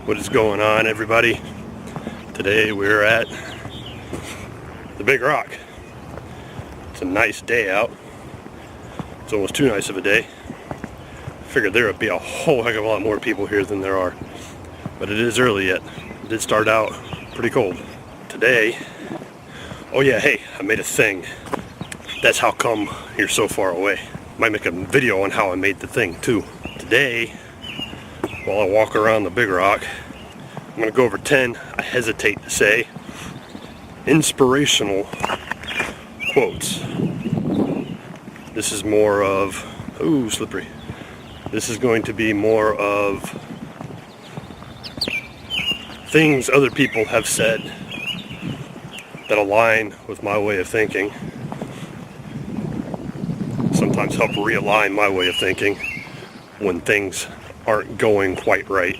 What is going on, everybody? Today we're at the Big Rock. It's a nice day out. It's almost too nice of a day. Figured there would be a whole heck of a lot more people here than there are, but it is early yet. It did start out pretty cold. Today, oh yeah, hey, I made a thing. That's how come you're so far away. Might make a video on how I made the thing too. Today, while I walk around the Big Rock, I'm going to go over 10, I hesitate to say, inspirational quotes. This is more of, ooh, slippery. This is going to be more of things other people have said that align with my way of thinking. Sometimes help realign my way of thinking when things aren't going quite right.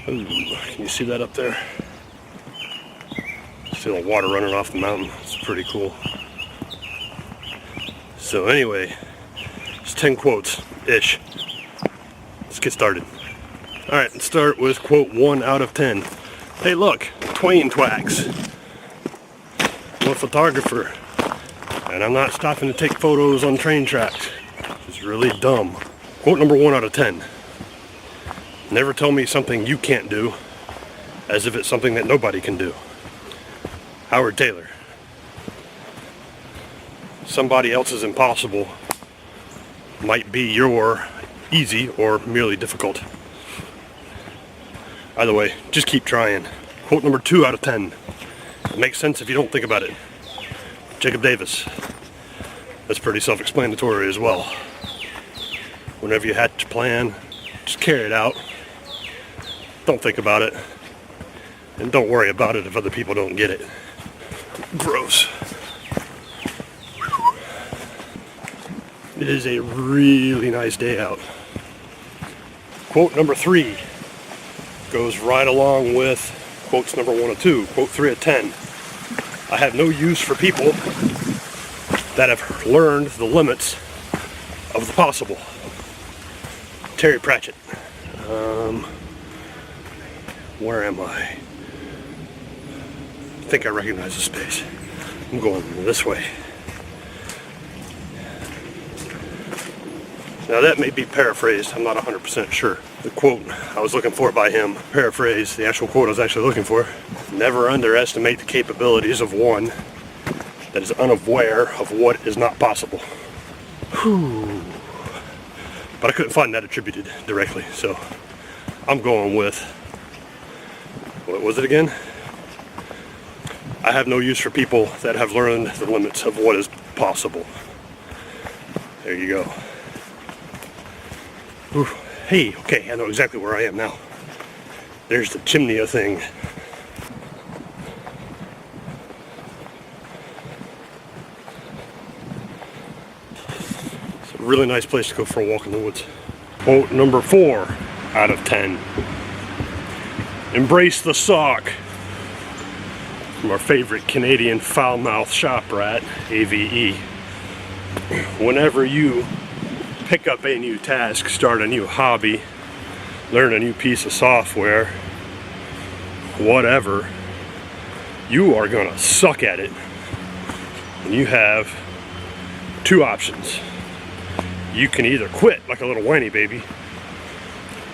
Ooh, can you see that up there? See the water running off the mountain. It's pretty cool. So anyway, it's 10 quotes-ish. Let's get started. Alright, let's start with quote 1 out of 10. Hey look, Twain twags. I'm a photographer, and I'm not stopping to take photos on train tracks. It's really dumb. Quote number 1 out of 10. Never tell me something you can't do as if it's something that nobody can do. Howard Taylor. Somebody else's impossible might be your easy or merely difficult. Either way, just keep trying. Quote number 2 out of 10. It makes sense if you don't think about it. Jacob Davis. That's pretty self-explanatory as well. Whenever you hatch a plan, just carry it out. Don't think about it. And don't worry about it if other people don't get it. Gross. It is a really nice day out. Quote number 3 goes right along with quotes number 1 and 2. Quote 3 of 10. I have no use for people that have learned the limits of the possible. Terry Pratchett. Where am I? I think I recognize the space. I'm going this way. Now that may be paraphrased, I'm not 100% sure. The quote I was looking for by him, paraphrased, the actual quote I was actually looking for. Never underestimate the capabilities of one that is unaware of what is not possible. Whew. But I couldn't find that attributed directly, so I'm going with, what was it again? I have no use for people that have learned the limits of what is possible. There you go. Ooh. Hey, okay, I know exactly where I am now. There's the chimney thing. It's a really nice place to go for a walk in the woods. Quote number 4 out of 10. Embrace the sock. From our favorite Canadian foul-mouthed shop rat, AVE. Whenever you pick up a new task, start a new hobby, learn a new piece of software, whatever, you are gonna suck at it. And you have 2 options. You can either quit like a little whiny baby,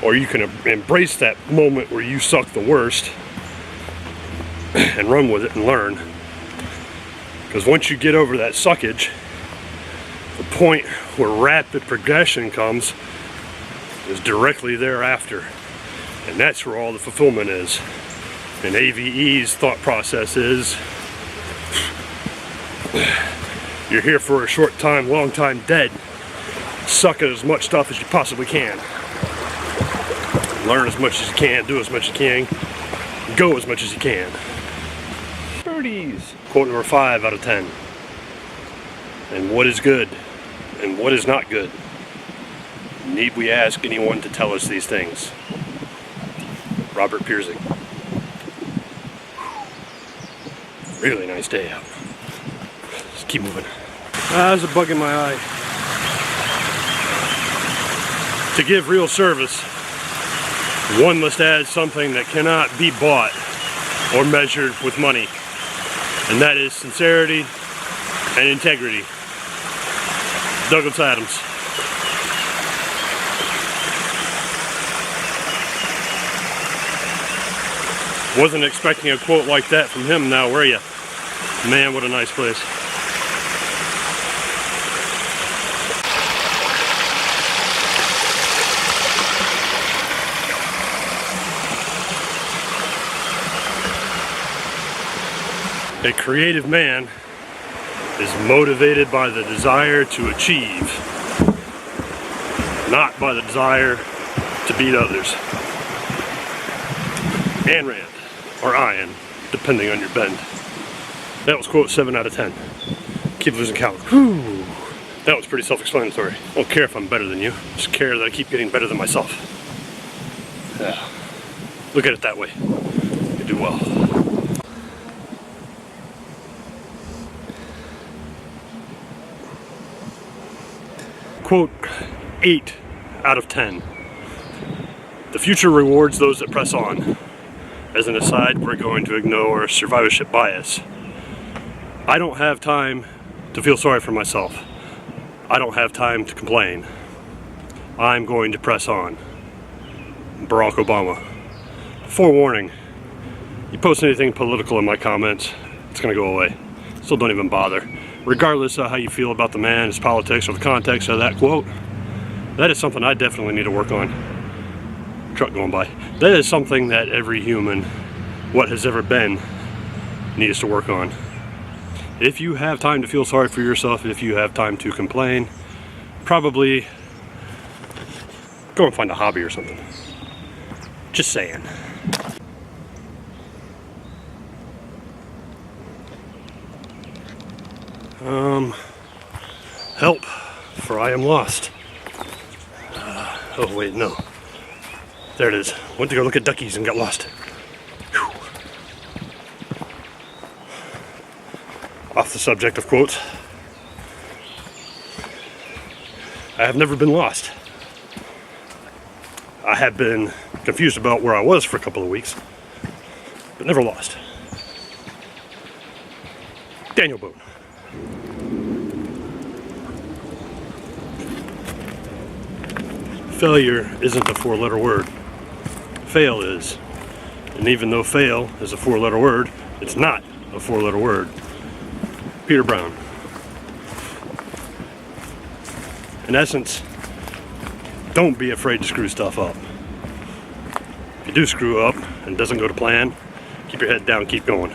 or you can embrace that moment where you suck the worst and run with it and learn. Because once you get over that suckage, the point where rapid progression comes is directly thereafter. And that's where all the fulfillment is. And AVE's thought process is, you're here for a short time, long time dead. Suck at as much stuff as you possibly can. Learn as much as you can, do as much as you can, go as much as you can. Birdies. Quote number 5 out of 10. And what is good and what is not good? Need we ask anyone to tell us these things? Robert Pierzing. Really nice day out. Let's keep moving. There's a bug in my eye. To give real service, One must add something that cannot be bought or measured with money, and that is sincerity and integrity. Douglas Adams. Wasn't expecting a quote like that from him now, were you? Man, what a nice place. A creative man is motivated by the desire to achieve, not by the desire to beat others. Ayn Rand, or Iron, depending on your bend. That was quote 7 out of 10. Keep losing count. Whew. That was pretty self-explanatory. I don't care if I'm better than you. I just care that I keep getting better than myself. Yeah. Look at it that way. You do well. Quote 8 out of 10. The future rewards those that press on. As an aside, we're going to ignore survivorship bias. I don't have time to feel sorry for myself. I don't have time to complain. I'm going to press on. Barack Obama. Forewarning, you post anything political in my comments, it's going to go away. So don't even bother. Regardless of how you feel about the man, his politics, or the context of that quote, that is something I definitely need to work on. Truck going by. That is something that every human, what has ever been, needs to work on. If you have time to feel sorry for yourself, if you have time to complain, probably go and find a hobby or something. Just saying. Help, for I am lost. Oh wait, no. There it is. Went to go look at duckies and got lost. Whew. Off the subject of quotes. I have never been lost. I have been confused about where I was for a couple of weeks, but never lost. Daniel Boone. Failure isn't a 4-letter word. Fail is. And even though fail is a 4-letter word, it's not a 4-letter word. Peter Brown. In essence, don't be afraid to screw stuff up. If you do screw up and it doesn't go to plan, keep your head down, keep going.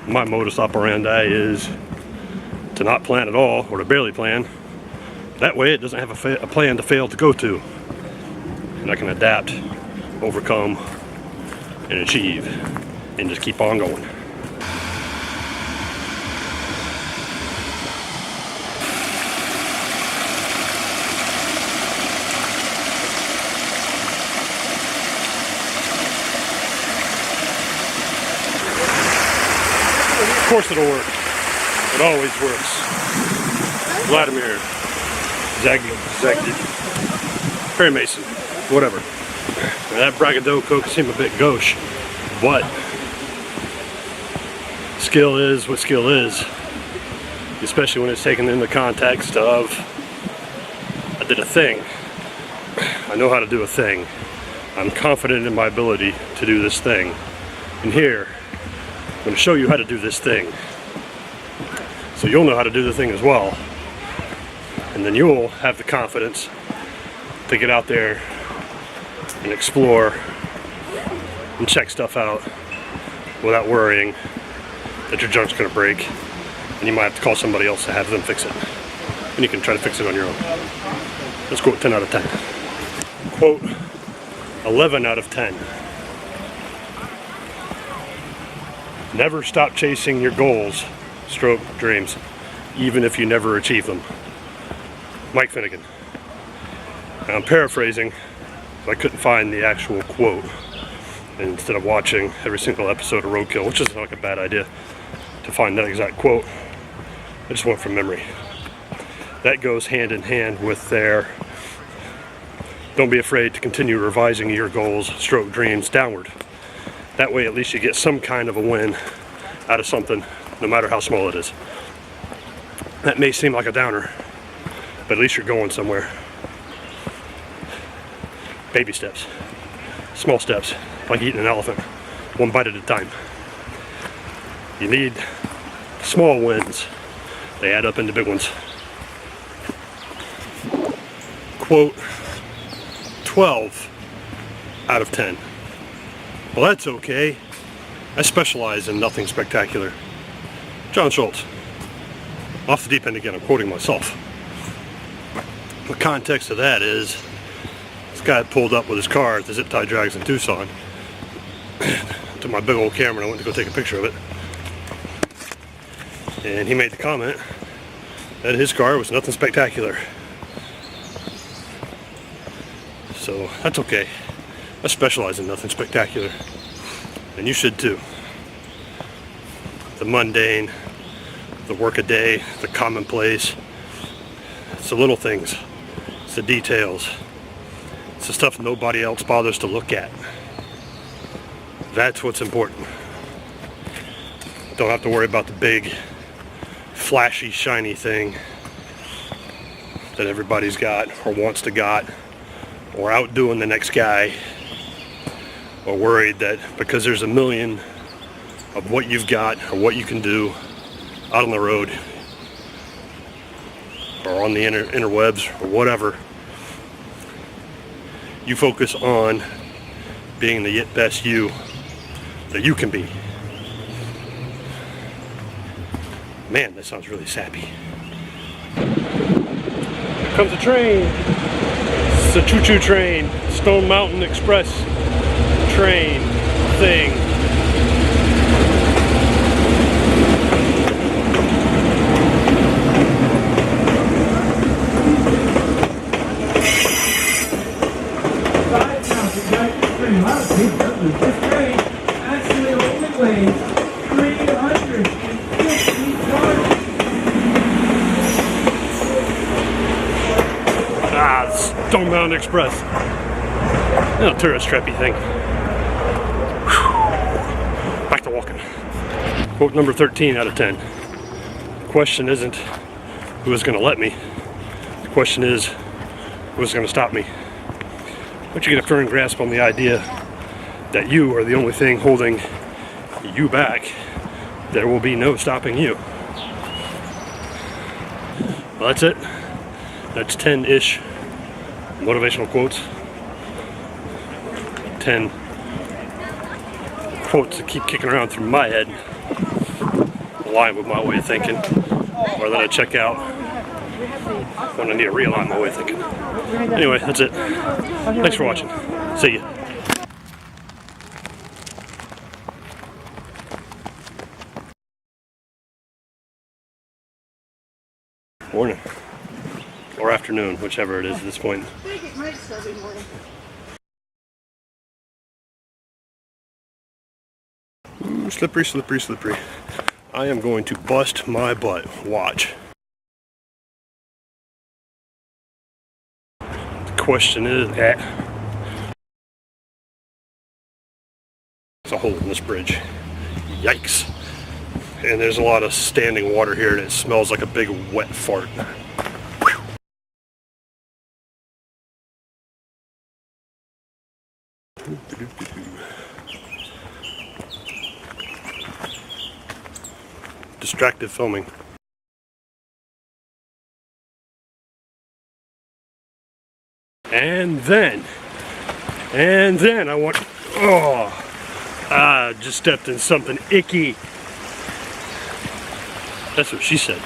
My modus operandi is to not plan at all, or to barely plan. That way it doesn't have a plan to fail to go to. And I can adapt, overcome, and achieve, and just keep on going. Of course it'll work. It always works. Vladimir. Perry Mason, whatever. Now, that braggadocio could seem a bit gauche, but skill is what skill is, especially when it's taken in the context of I did a thing. I know how to do a thing. I'm confident in my ability to do this thing. And here, I'm going to show you how to do this thing, so you'll know how to do the thing as well. And then you'll have the confidence to get out there and explore and check stuff out without worrying that your junk's going to break and you might have to call somebody else to have them fix it. And you can try to fix it on your own. Let's quote 10 out of 10. Quote 11 out of 10. Never stop chasing your goals, stroke dreams, even if you never achieve them. Mike Finnegan. Now, I'm paraphrasing, but I couldn't find the actual quote. And instead of watching every single episode of Roadkill, which isn't like a bad idea, to find that exact quote, I just went from memory. That goes hand in hand with their don't be afraid to continue revising your goals, stroke dreams downward. That way at least you get some kind of a win out of something, no matter how small it is. That may seem like a downer, but at least you're going somewhere. Baby steps, small steps, like eating an elephant, one bite at a time. You need small wins. They add up into big ones. Quote, 12 out of 10. Well, that's okay. I specialize in nothing spectacular. John Schultz. Off the deep end again, I'm quoting myself. The context of that is, this guy pulled up with his car at the zip tie drags in Tucson. Took my big old camera and I went to go take a picture of it. And he made the comment that his car was nothing spectacular. So that's okay. I specialize in nothing spectacular. And you should too. The mundane, the workaday, the commonplace. It's the little things. It's the details. It's the stuff nobody else bothers to look at. That's what's important. Don't have to worry about the big, flashy, shiny thing that everybody's got or wants to got, or outdoing the next guy, or worried that because there's a million of what you've got or what you can do out on the road or on the interwebs or whatever, you focus on being the best you that you can be. Man, that sounds really sappy. Here comes a train. It's a choo-choo train. Stone Mountain Express train thing. This train actually only weighs 350 tons. Stone Mountain Express. A tourist trappy thing. Whew. Back to walking. Quote number 13 out of 10. The question isn't who is going to let me. The question is who is going to stop me. Once you get a firm grasp on the idea that you are the only thing holding you back, there will be no stopping you. Well, that's it. That's 10-ish motivational quotes. 10 quotes that keep kicking around through my head, align with my way of thinking, or that I check out when I need to realign my way of thinking. Anyway, that's it. Thanks for watching. See ya. Morning. Or afternoon, whichever it is at this point. I think it might still be morning. Ooh, slippery, slippery, slippery. I am going to bust my butt. Watch. The question is, there's a hole in this bridge. Yikes. And there's a lot of standing water here and it smells like a big wet fart. Distracted filming. And then I want, I just stepped in something icky. That's what she said.